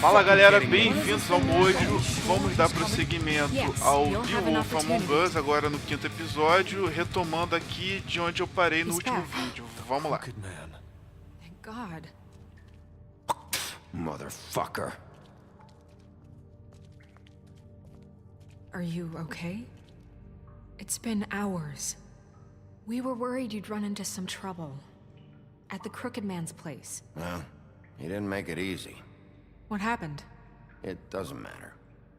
Fala galera, bem-vindos ao Mojo. Vamos dar prosseguimento ao The Wolf Among Us agora no quinto episódio, retomando aqui de onde eu parei no último vídeo. Vamos lá. Thank God. Motherfucker. Are you okay? It's been hours. We were worried you'd run into some trouble. At the Crooked Man's place. Well, he didn't make it easy. What happened? It doesn't matter.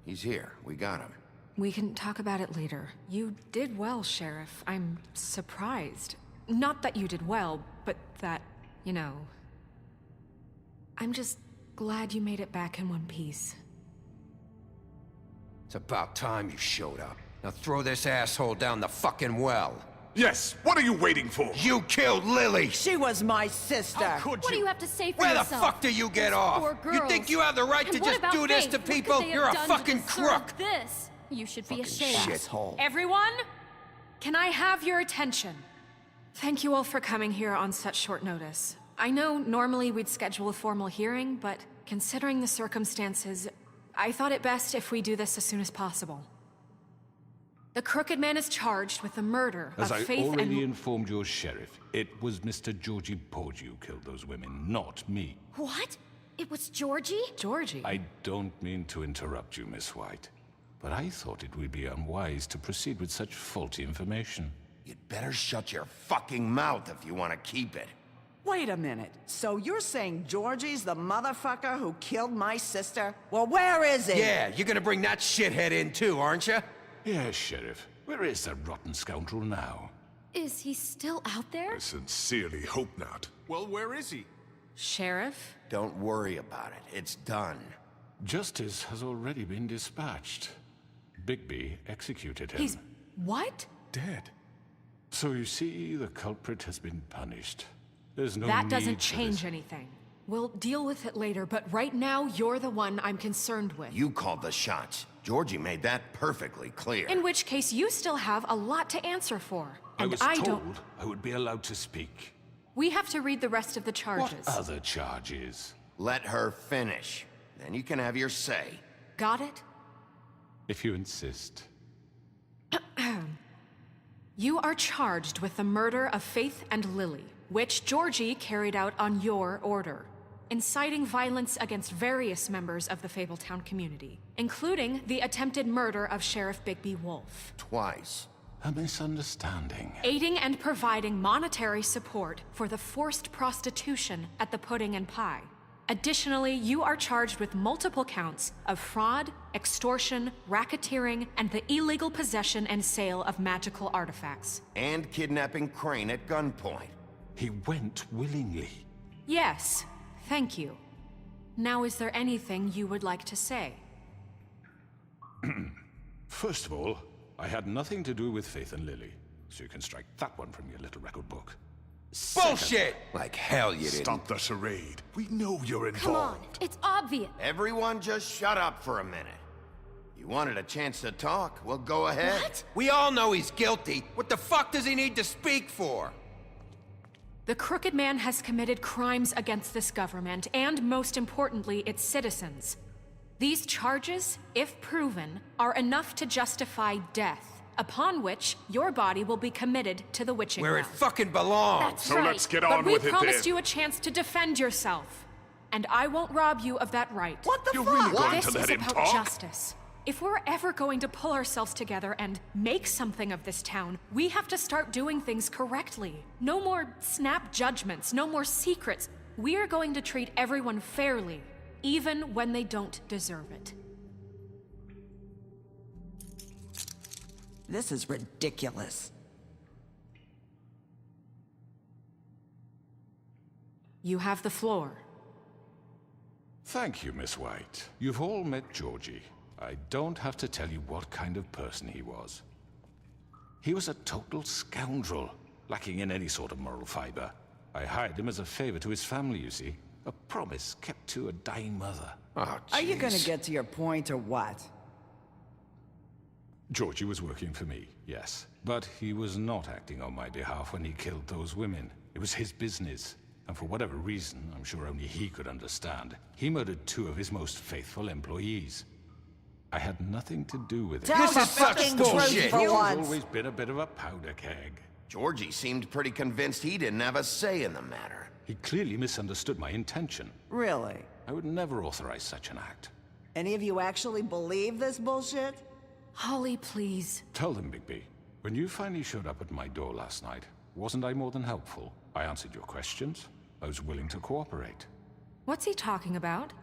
He's here. We got him. We can talk about it later. You did well, Sheriff. I'm surprised. Not that you did well, but that, you know... I'm just glad you made it back in one piece. It's about time you showed up. Now throw this asshole down the fucking well. Yes, what are you waiting for? You killed Lily! She was my sister. How could What do you have to say for Where yourself? the fuck do you get Those off? poor girls. You think you have the right And to what just about do this Faith? to What could people? they have You're a done to fucking deserve crook! This. You should be Fucking ashamed. shithole. Everyone? Can I have your attention? Thank you all for coming here on such short notice. I know normally we'd schedule a formal hearing, but considering the circumstances, I thought it best if we do this as soon as possible. The Crooked Man is charged with the murder As of I Faith already and... informed your sheriff, it was Mr. Georgie Porge who killed those women, not me. What? It was Georgie? Georgie? I don't mean to interrupt you, Miss White, but I thought it would be unwise to proceed with such faulty information. You'd better shut your fucking mouth if you want to keep it. Wait a minute. So you're saying Georgie's the motherfucker who killed my sister? Well, where is he? Yeah, you're gonna bring that shithead in too, aren't you? Yes, Sheriff. Where is that rotten scoundrel now? Is he still out there? I sincerely hope not. Well, where is he? Sheriff? Don't worry about it. It's done. Justice has already been dispatched. Bigby executed him. He's... what? Dead. So you see, the culprit has been punished. There's no That need doesn't for change this. anything. We'll deal with it later, but right now, you're the one I'm concerned with. You called the shots. Georgie made that perfectly clear. In which case, you still have a lot to answer for. I And was I told don't... I would be allowed to speak. We have to read the rest of the What charges. other charges? Let her finish. Then you can have your say. Got it? If you insist. You are charged with the murder of Faith and Lily, which Georgie carried out on your order, inciting violence against various members of the Fabletown community, including the attempted murder of Sheriff Bigby Wolf. Twice. A misunderstanding. Aiding and providing monetary support for the forced prostitution at the Pudding and Pie. Additionally, you are charged with multiple counts of fraud, extortion, racketeering, and the illegal possession and sale of magical artifacts. And kidnapping Crane at gunpoint. He went willingly. Yes, thank you. Now, is there anything you would like to say? First of all, I had nothing to do with Faith and Lily, so you can strike that one from your little record book. Bullshit! Like hell you didn't. Stop the charade. We know you're Come on. involved. It's obvious. Everyone just shut up for a minute. You wanted a chance to talk? Well, go ahead. What? We all know he's guilty. What the fuck does he need to speak for? The Crooked Man has committed crimes against this government, and most importantly, its citizens. These charges, if proven, are enough to justify death, upon which your body will be committed to the witching Where it ground. fucking belongs. That's So right. let's get But on we with it promised then. you a chance to defend yourself, and I won't rob you of that right. What the You're fuck? really going This to let is him about talk? justice. If we're ever going to pull ourselves together and make something of this town, we have to start doing things correctly. No more snap judgments, no more secrets. We are going to treat everyone fairly, even when they don't deserve it. This is ridiculous. You have the floor. Thank you, Miss White. You've all met Georgie. I don't have to tell you what kind of person he was. He was a total scoundrel, lacking in any sort of moral fiber. I hired him as a favor to his family, you see. A promise kept to a dying mother. Oh, Are you gonna jeez. get to your point or what? Georgie was working for me, yes. But he was not acting on my behalf when he killed those women. It was his business. And for whatever reason, I'm sure only he could understand, he murdered 2 of his most faithful employees. I had nothing to do with it. Tell the fucking truth for He's once. always been a bit of a powder keg. Georgie seemed pretty convinced he didn't have a say in the matter. He clearly misunderstood my intention. Really? I would never authorize such an act. Any of you actually believe this bullshit? Holly, please. Tell them, Bigby. When you finally showed up at my door last night, wasn't I more than helpful? I answered your questions. I was willing to cooperate. What's he talking about?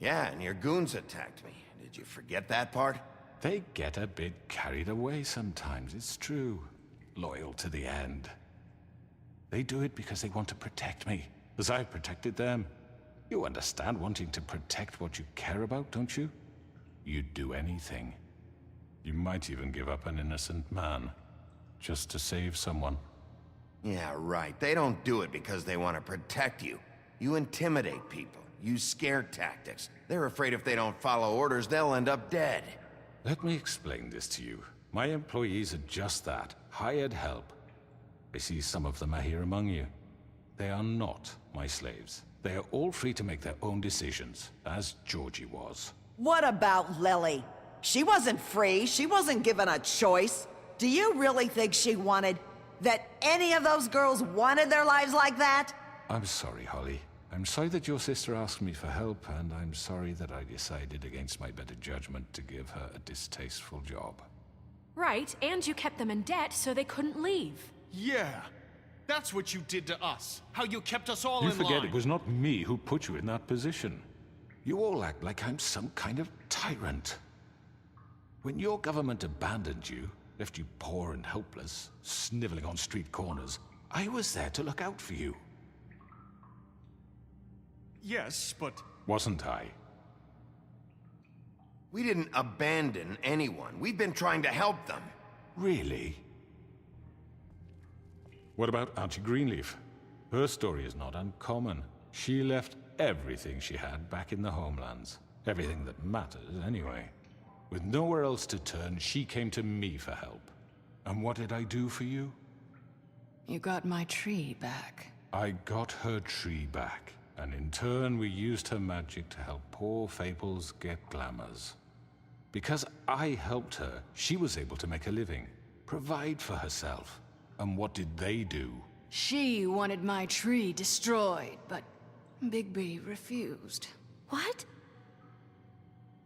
Yeah, and your goons attacked me. Did you forget that part? They get a bit carried away sometimes, it's true. Loyal to the end. They do it because they want to protect me, as I've protected them. You understand wanting to protect what you care about, don't you? You'd do anything. You might even give up an innocent man, just to save someone. Yeah, right. They don't do it because they want to protect you. You intimidate people, use scare tactics. They're afraid if they don't follow orders, they'll end up dead. Let me explain this to you. My employees are just that, hired help. I see some of them are here among you. They are not my slaves. They are all free to make their own decisions, as Georgie was. What about Lily? She wasn't free. She wasn't given a choice. Do you really think she wanted... that any of those girls wanted their lives like that? I'm sorry, Holly. I'm sorry that your sister asked me for help, and I'm sorry that I decided against my better judgment to give her a distasteful job. Right, and you kept them in debt so they couldn't leave. Yeah, that's what you did to us. How you kept us all in line. You forget it was not me who put you in that position. You all act like I'm some kind of tyrant. When your government abandoned you, left you poor and helpless, sniveling on street corners, I was there to look out for you. Yes, but... Wasn't I? We didn't abandon anyone. We've been trying to help them. Really? What about Auntie Greenleaf? Her story is not uncommon. She left everything she had back in the homelands. Everything that matters, anyway. With nowhere else to turn, she came to me for help. And what did I do for you? You got my tree back. I got her tree back, and in turn we used her magic to help poor Fables get glamours. Because I helped her, she was able to make a living, provide for herself. And what did they do? She wanted my tree destroyed, but Bigby refused. What?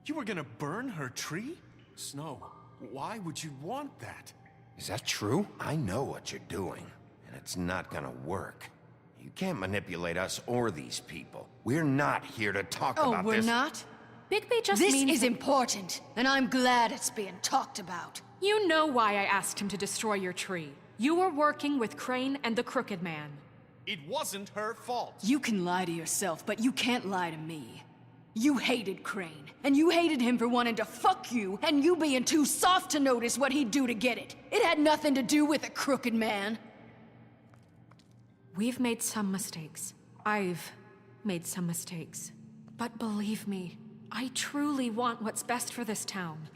You were gonna burn her tree? Snow, why would you want that? Is that true? I know what you're doing, and it's not gonna work. You can't manipulate us or these people. We're not here to talk about this. Oh, we're not? Bigby just This means is important, and I'm glad it's being talked about. You know why I asked him to destroy your tree. You were working with Crane and the Crooked Man. It wasn't her fault. You can lie to yourself, but you can't lie to me. You hated Crane, and you hated him for wanting to fuck you, and you being too soft to notice what he'd do to get it. It had nothing to do with a Crooked Man. We've made some mistakes. I've made some mistakes. But believe me, I truly want what's best for this town.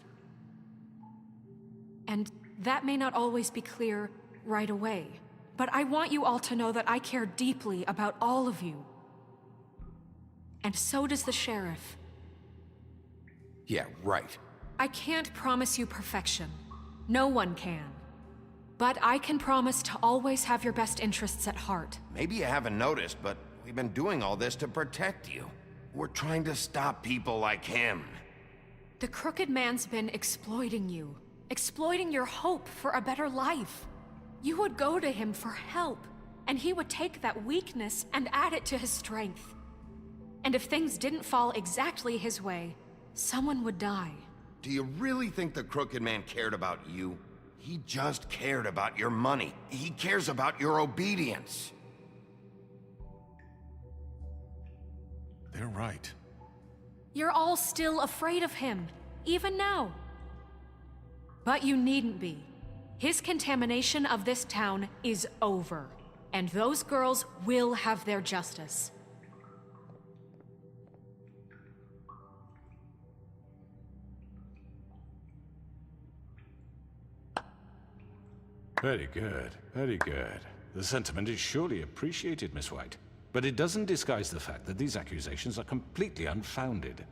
And that may not always be clear right away, but I want you all to know that I care deeply about all of you. And so does the sheriff. Yeah, right. I can't promise you perfection. No one can. But I can promise to always have your best interests at heart. Maybe you haven't noticed, but we've been doing all this to protect you. We're trying to stop people like him. The Crooked Man's been exploiting you. Exploiting your hope for a better life. You would go to him for help, and he would take that weakness and add it to his strength. And if things didn't fall exactly his way, someone would die. Do you really think the Crooked Man cared about you? He just cared about your money. He cares about your obedience. They're right. You're all still afraid of him, even now. But you needn't be. His contamination of this town is over, and those girls will have their justice. Very good, very good. The sentiment is surely appreciated, Miss White. But it doesn't disguise the fact that these accusations are completely unfounded.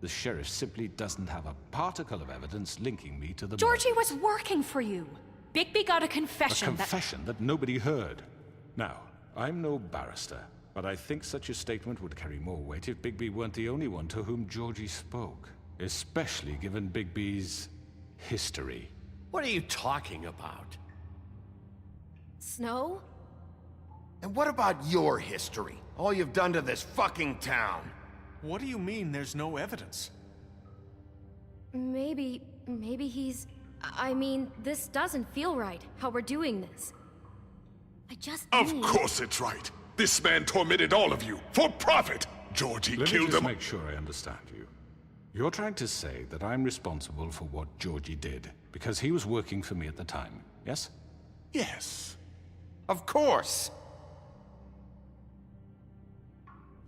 The sheriff simply doesn't have a particle of evidence linking me to the Georgie murders. was working for you. Bigby got a confession A confession that nobody heard. Now, I'm no barrister, but I think such a statement would carry more weight if Bigby weren't the only one to whom Georgie spoke. Especially given Bigby's history. What are you talking about? Snow? And what about your history? All you've done to this fucking town? What do you mean there's no evidence? Maybe he's... I mean, this doesn't feel right, how we're doing this. I just Of need... course it's right. This man tormented all of you for profit. Georgie Let me killed just them. make sure I understand you. You're trying to say that I'm responsible for what Georgie did because he was working for me at the time, yes? Yes. Of course.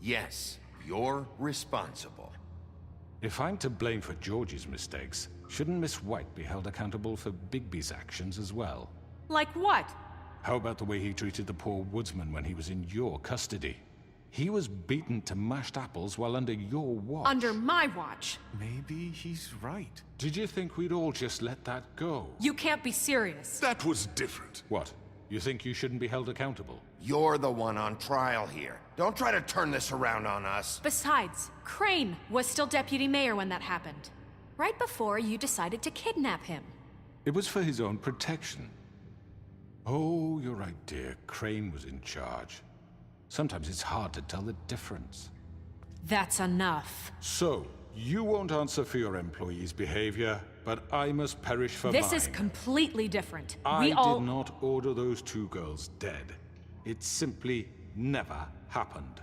Yes, you're responsible. If I'm to blame for Georgie's mistakes, shouldn't Miss White be held accountable for Bigby's actions as well? Like what? How about the way he treated the poor woodsman when he was in your custody? He was beaten to mashed apples while under your watch. Under my watch. Maybe he's right. Did you think we'd all just let that go? You can't be serious. That was different. What? You think you shouldn't be held accountable? You're the one on trial here. Don't try to turn this around on us. Besides, Crane was still deputy mayor when that happened. Right before you decided to kidnap him. It was for his own protection. Oh, you're right, dear. Crane was in charge. Sometimes it's hard to tell the difference. That's enough. So, you won't answer for your employees' behavior, but I must perish for mine. This is completely different. I We all... did not order those two girls dead. It simply never happened.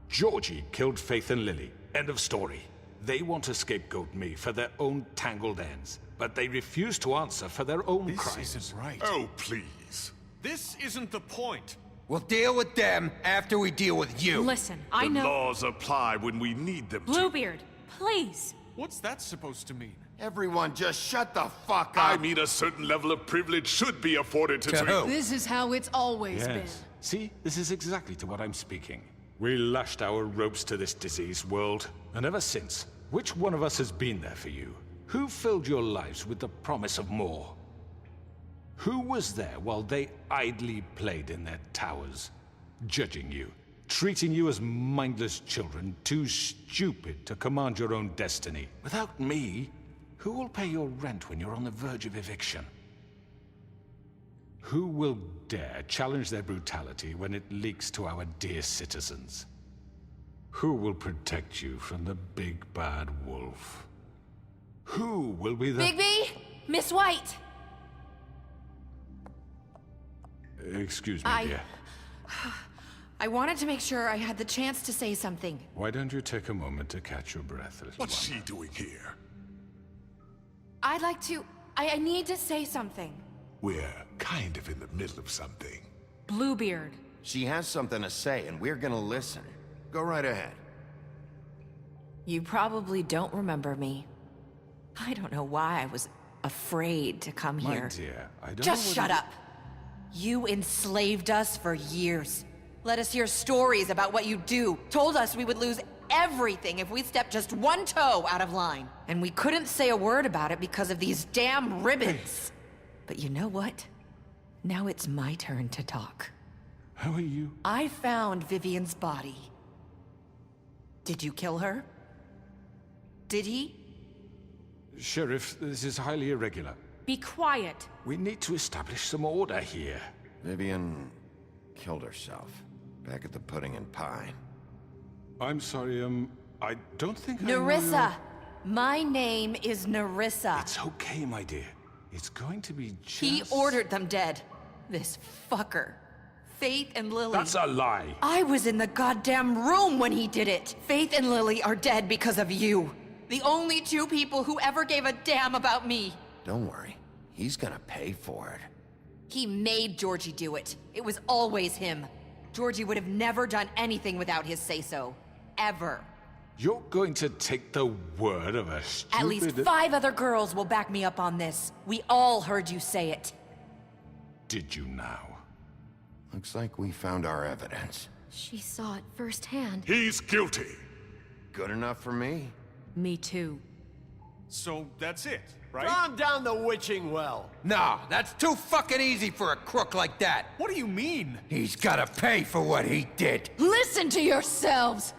Georgie killed Faith and Lily. End of story. They want to scapegoat me for their own tangled ends, but they refuse to answer for their own This crimes. isn't right. Oh, please. This isn't the point. We'll deal with them after we deal with you. Listen, I The know... laws apply when we need them to. Bluebeard, please. What's that supposed to mean? Everyone just shut the fuck up. I mean, a certain level of privilege should be afforded to who? This is how it's always been. Yes. See, this is exactly to what I'm speaking. We lashed our ropes to this diseased world, and ever since, which one of us has been there for you? Who filled your lives with the promise of more? Who was there while they idly played in their towers, judging you, treating you as mindless children, too stupid to command your own destiny? Without me, who will pay your rent when you're on the verge of eviction? Who will dare challenge their brutality when it leaks to our dear citizens? Who will protect you from the big bad wolf? Who will be the... Bigby? Miss White! Excuse me, dear. I wanted to make sure I had the chance to say something. Why don't you take a moment to catch your breath, little What's one? she doing here? I'd like to... I need to say something. We're kind of in the middle of something. Bluebeard. She has something to say, and we're gonna listen. Go right ahead. You probably don't remember me. I don't know why I was afraid to come My here. dear, I don't Just know shut what up! You enslaved us for years. Let us hear stories about what you do. Told us we would lose everything if we stepped just one toe out of line. And we couldn't say a word about it because of these damn ribbons. But you know what? Now it's my turn to talk. How are you? I found Vivian's body. Did you kill her? Did he? Sheriff, this is highly irregular. Be quiet. We need to establish some order here. Vivian killed herself. Back at the Pudding and Pie. I'm sorry, I don't think I know Nerissa! My name is Nerissa. It's okay, my dear. It's going to be just... He ordered them dead. This fucker. Faith and Lily. That's a lie. I was in the goddamn room when he did it. Faith and Lily are dead because of you. The only two people who ever gave a damn about me. Don't worry. He's gonna pay for it. He made Georgie do it. It was always him. Georgie would have never done anything without his say-so. Ever. You're going to take the word of a stupid... At least 5 other girls will back me up on this. We all heard you say it. Did you now? Looks like we found our evidence. She saw it firsthand. He's guilty. Good enough for me. Me too. So that's it, right? Calm down the witching well. No, that's too fucking easy for a crook like that. What do you mean? He's gotta pay for what he did. Listen to yourselves!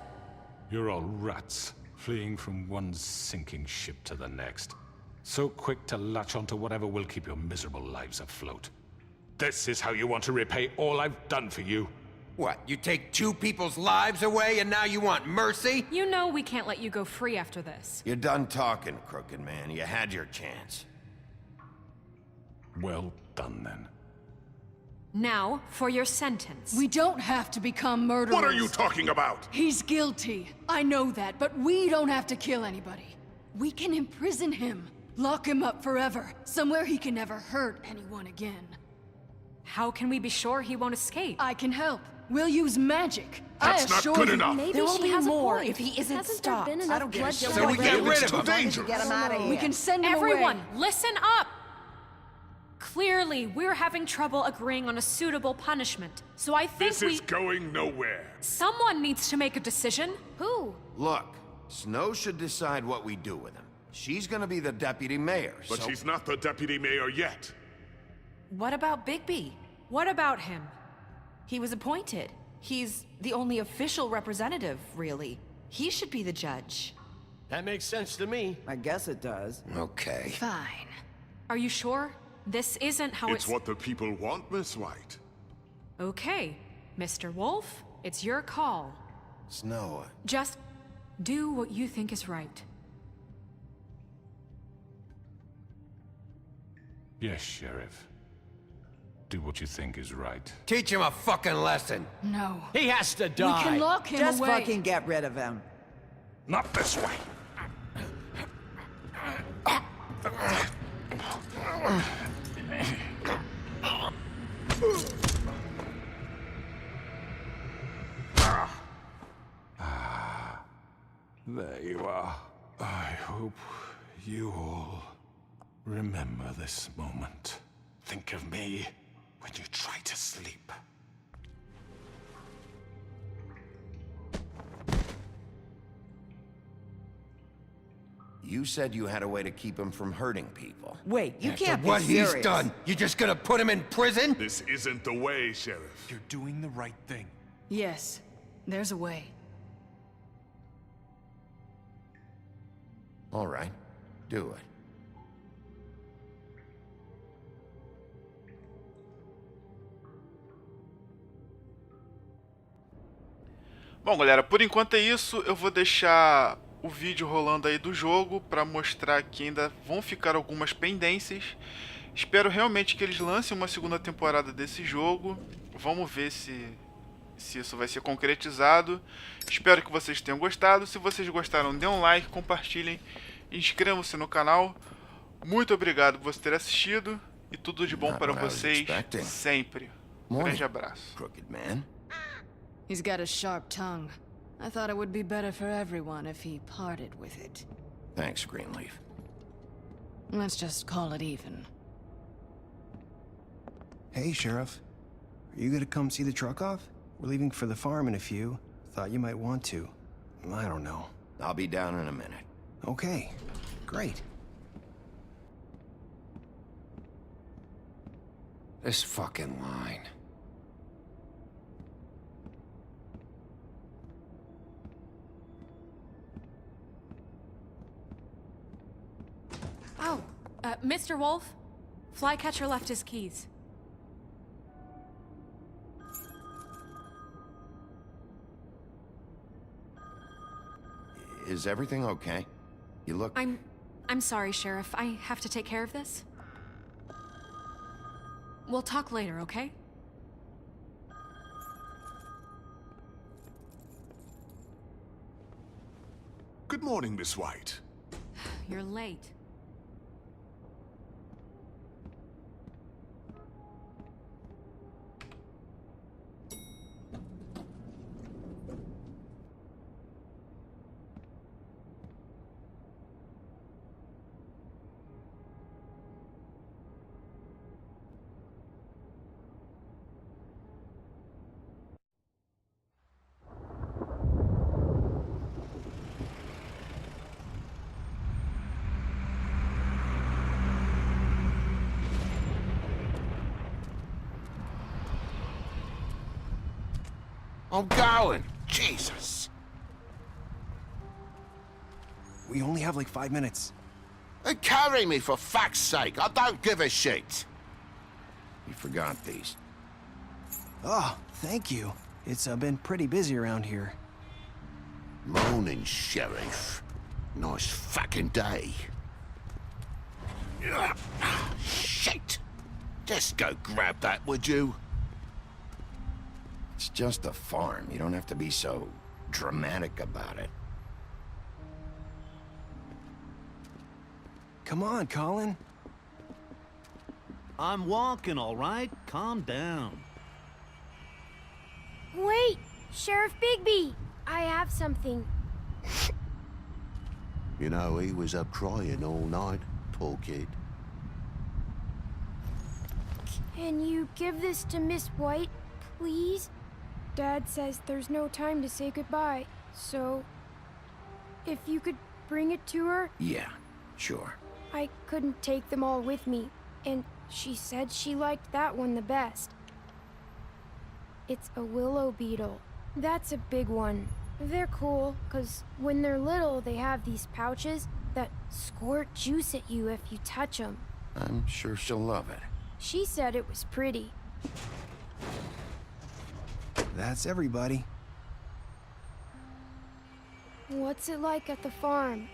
You're all rats, fleeing from one sinking ship to the next. So quick to latch onto whatever will keep your miserable lives afloat. This is how you want to repay all I've done for you? What, you take two people's lives away and now you want mercy? You know we can't let you go free after this. You're done talking, crooked man. You had your chance. Well done, then. Now, for your sentence. We don't have to become murderers. What are you talking about? He's guilty. I know that, but we don't have to kill anybody. We can imprison him. Lock him up forever. Somewhere he can never hurt anyone again. How can we be sure he won't escape? I can help. We'll use magic. That's I not assure good you. enough. Maybe There will she be has more a point. if he isn't Hasn't stopped. there been I enough don't give a bloodshed shit. So we get rid of It's too him. dangerous. Get him out of here. We can send him Everyone, away. listen up! Clearly, we're having trouble agreeing on a suitable punishment. So I think This is going nowhere. Someone needs to make a decision. Who? Look, Snow should decide what we do with him. She's gonna be the deputy mayor, But so... she's not the deputy mayor yet. What about Bigby? What about him? He was appointed. He's the only official representative, really. He should be the judge. That makes sense to me. I guess it does. Okay. Fine. Are you sure? This isn't how It's what the people want, Miss White. Okay, Mr. Wolf, it's your call. Snow, Just do what you think is right. Yes, Sheriff. Do what you think is right. Teach him a fucking lesson. No. He has to We die. can lock him Just away. fucking get rid of him. Not this way! There you are. I hope you all remember this moment. Think of me when you try to sleep. you said you had a way to keep him from hurting people. Wait, you After can't what be serious. he's done, you just gonna put him in prison? This isn't the way, Sheriff. You're doing the right thing. Yes, there's a way. All right, do it. Bom, galera, por enquanto é isso. Eu vou deixar o vídeo rolando aí do jogo para mostrar que ainda vão ficar algumas pendências. Espero realmente que eles lancem uma segunda temporada desse jogo. Vamos ver se isso vai ser concretizado. Espero que vocês tenham gostado. Se vocês gostaram, dê um like, compartilhem, inscrevam-se no canal. Muito obrigado por você ter assistido e tudo de bom para vocês sempre. Grande abraço. Crooked man. He's got a sharp tongue. I thought it would be better for everyone if he parted with it. Thanks, Greenleaf. Let's just call it even. Hey, Sheriff. Are you gonna come see the truck off? We're leaving for the farm in a few. Thought you might want to. I don't know. I'll be down in a minute. Okay, great. This fucking line. Oh, Mr. Wolf, Flycatcher left his keys. Is everything okay? You look... I'm sorry, Sheriff. I have to take care of this. We'll talk later, okay? Good morning, Miss White. You're late. I'm going. Jesus. We only have like 5 minutes. Carry me for fuck's sake. I don't give a shit. You forgot these. Oh, thank you. It's been pretty busy around here. Morning, Sheriff. Nice fucking day. Shit. Just go grab that, would you? It's just a farm. You don't have to be so dramatic about it. Come on, Colin. I'm walking, all right? Calm down. Wait! Sheriff Bigby! I have something. You know, he was up crying all night, poor kid. Can you give this to Miss White, please? Dad says there's no time to say goodbye, so... if you could bring it to her? Yeah, sure. I couldn't take them all with me, and she said she liked that one the best. It's a willow beetle. That's a big one. They're cool, 'cause when they're little, they have these pouches that squirt juice at you if you touch them. I'm sure she'll love it. She said it was pretty. That's everybody. What's it like at the farm?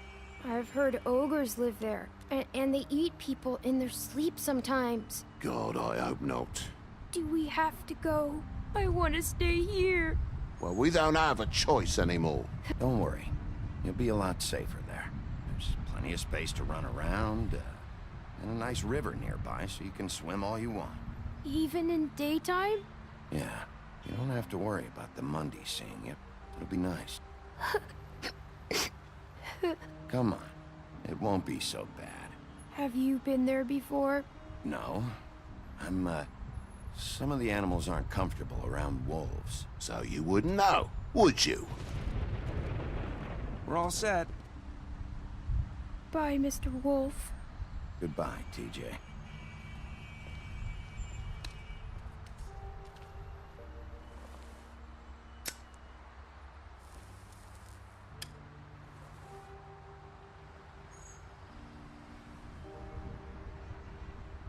I've heard ogres live there, and they eat people in their sleep sometimes. God, I hope not. Do we have to go? I want to stay here. Well, we don't have a choice anymore. Don't worry. You'll be a lot safer there. There's plenty of space to run around, and a nice river nearby so you can swim all you want. Even in daytime? Yeah. You don't have to worry about the Mundy seeing you. It'll be nice. Come on. It won't be so bad. Have you been there before? No. Some of the animals aren't comfortable around wolves. So you wouldn't know, would you? We're all set. Bye, Mr. Wolf. Goodbye, TJ.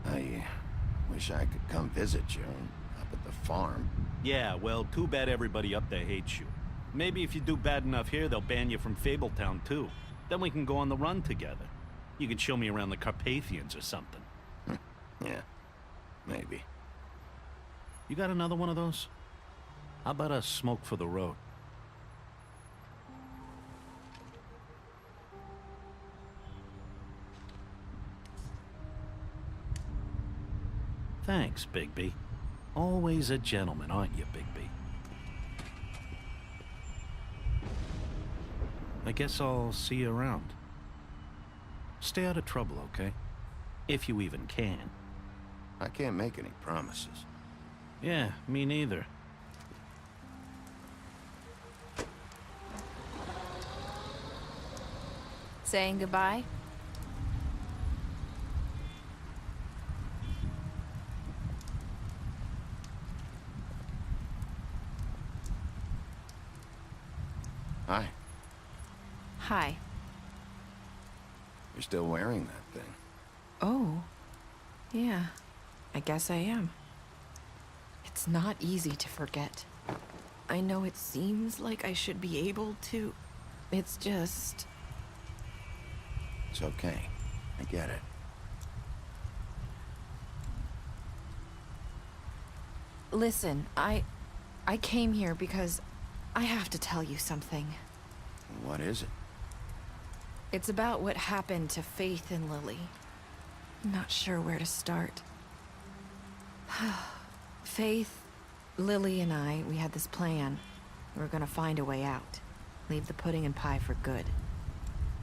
I wish I could come visit you up at the farm. Yeah, well, too bad everybody up there hates you. Maybe if you do bad enough here, they'll ban you from Fabletown, too. Then we can go on the run together. You can show me around the Carpathians or something. Yeah, maybe. You got another one of those? How about a smoke for the road? Thanks, Bigby. Always a gentleman, aren't you, Bigby? I guess I'll see you around. Stay out of trouble, okay? If you even can. I can't make any promises. Yeah, me neither. Saying goodbye? Hi. Hi. You're still wearing that thing. Oh. Yeah. I guess I am. It's not easy to forget. I know it seems like I should be able to. It's just... It's okay. I get it. Listen, I came here because I have to tell you something. What is it? It's about what happened to Faith and Lily. I'm not sure where to start. Faith, Lily, and I, we had this plan. We were gonna find a way out. Leave the pudding and pie for good.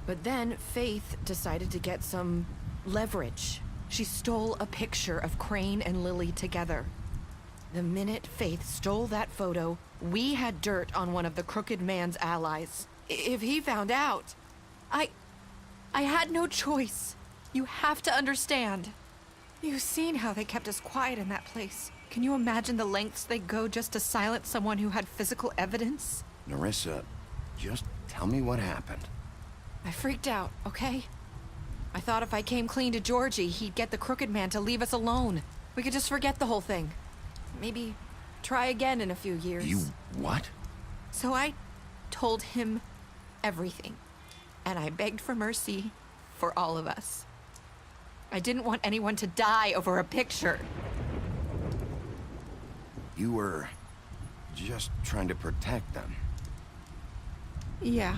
But then Faith decided to get some leverage. She stole a picture of Crane and Lily together. The minute Faith stole that photo, we had dirt on one of the Crooked Man's allies. If he found out, I had no choice. You have to understand. You've seen how they kept us quiet in that place. Can you imagine the lengths they go just to silence someone who had physical evidence? Nerissa, just tell me what happened. I freaked out, okay? I thought if I came clean to Georgie, he'd get the crooked man to leave us alone. We could just forget the whole thing. Maybe try again in a few years. You what? So I told him everything. And I begged for mercy for all of us. I didn't want anyone to die over a picture. You were just trying to protect them. Yeah.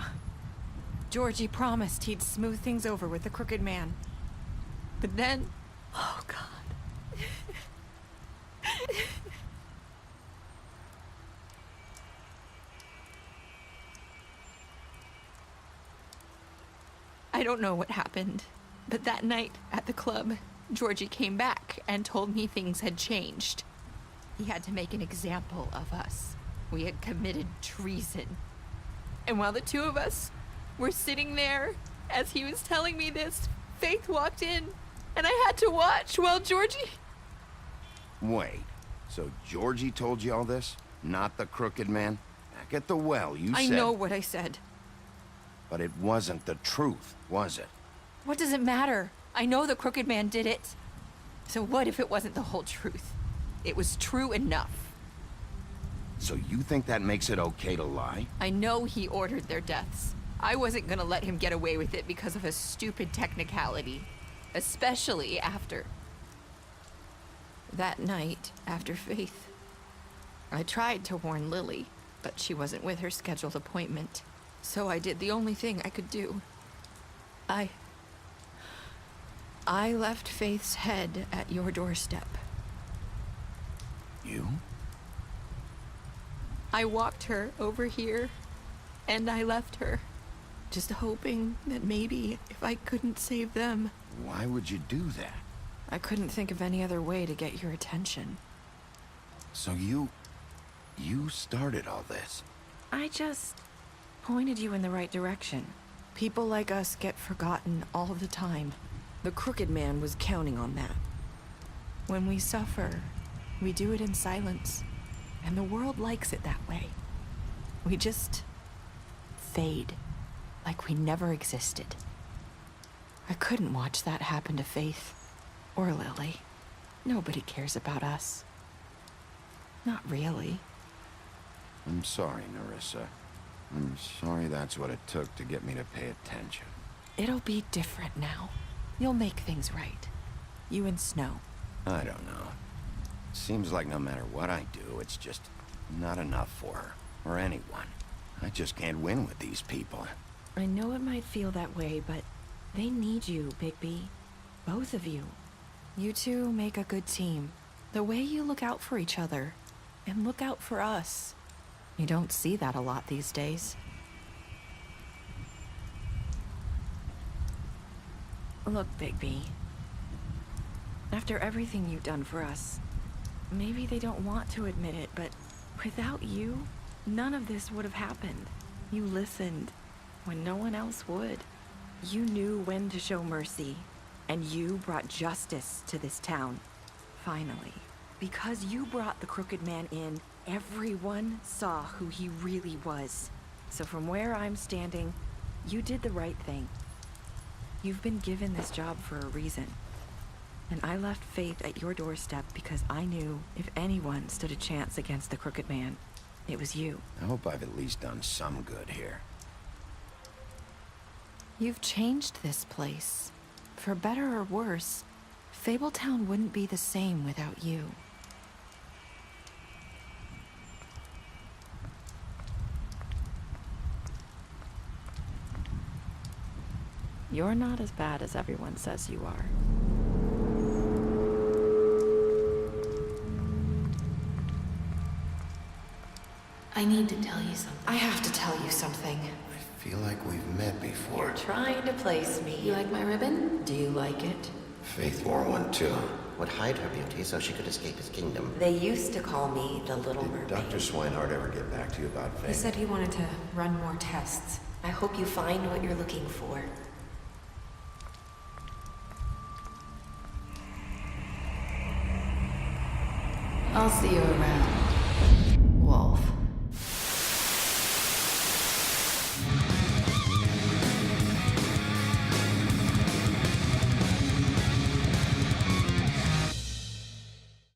Georgie promised he'd smooth things over with the crooked man. But then... Oh, God. I don't know what happened, but that night at the club, Georgie came back and told me things had changed. He had to make an example of us. We had committed treason. And while the two of us were sitting there, as he was telling me this, Faith walked in, and I had to watch while Georgie... Wait, so Georgie told you all this? Not the crooked man? Back at the well, you said... I know what I said. But it wasn't the truth, was it? What does it matter? I know the crooked man did it. So what if it wasn't the whole truth? It was true enough. So you think that makes it okay to lie? I know he ordered their deaths. I wasn't gonna let him get away with it because of a stupid technicality. Especially after... that night, after Faith. I tried to warn Lily, but she wasn't with her scheduled appointment. So I did the only thing I could do. I left Faith's head at your doorstep. You? I walked her over here, and I left her, just hoping that maybe if I couldn't save them... Why would you do that? I couldn't think of any other way to get your attention. So you started all this? I just pointed you in the right direction. People like us get forgotten all the time. The crooked man was counting on that. When we suffer, we do it in silence. And the world likes it that way. We just fade, like we never existed. I couldn't watch that happen to Faith, or Lily. Nobody cares about us. Not really. I'm sorry, Nerissa. I'm sorry that's what it took to get me to pay attention. It'll be different now. You'll make things right. You and Snow. I don't know. Seems like no matter what I do, it's just not enough for her, or anyone. I just can't win with these people. I know it might feel that way, but they need you, Bigby. Both of you. You two make a good team. The way you look out for each other, and look out for us. You don't see that a lot these days. Look, Bigby. After everything you've done for us, maybe they don't want to admit it, but without you, none of this would have happened. You listened when no one else would. You knew when to show mercy, and you brought justice to this town. Finally. Because you brought the crooked man in, everyone saw who he really was. So from where I'm standing, you did the right thing. You've been given this job for a reason. And I left Faith at your doorstep because I knew if anyone stood a chance against the crooked man, it was you. I hope I've at least done some good here. You've changed this place. For better or worse, Fabletown wouldn't be the same without you. You're not as bad as everyone says you are. I need to tell you something. I have to tell you something. I feel like we've met before. You're trying to place me. You like my ribbon? Do you like it? Faith wore one too. Would hide her beauty so she could escape his kingdom. They used to call me the Little Did Mermaid. Dr. Swinehart ever get back to you about Faith? He said he wanted to run more tests. I hope you find what you're looking for. I'll see you around.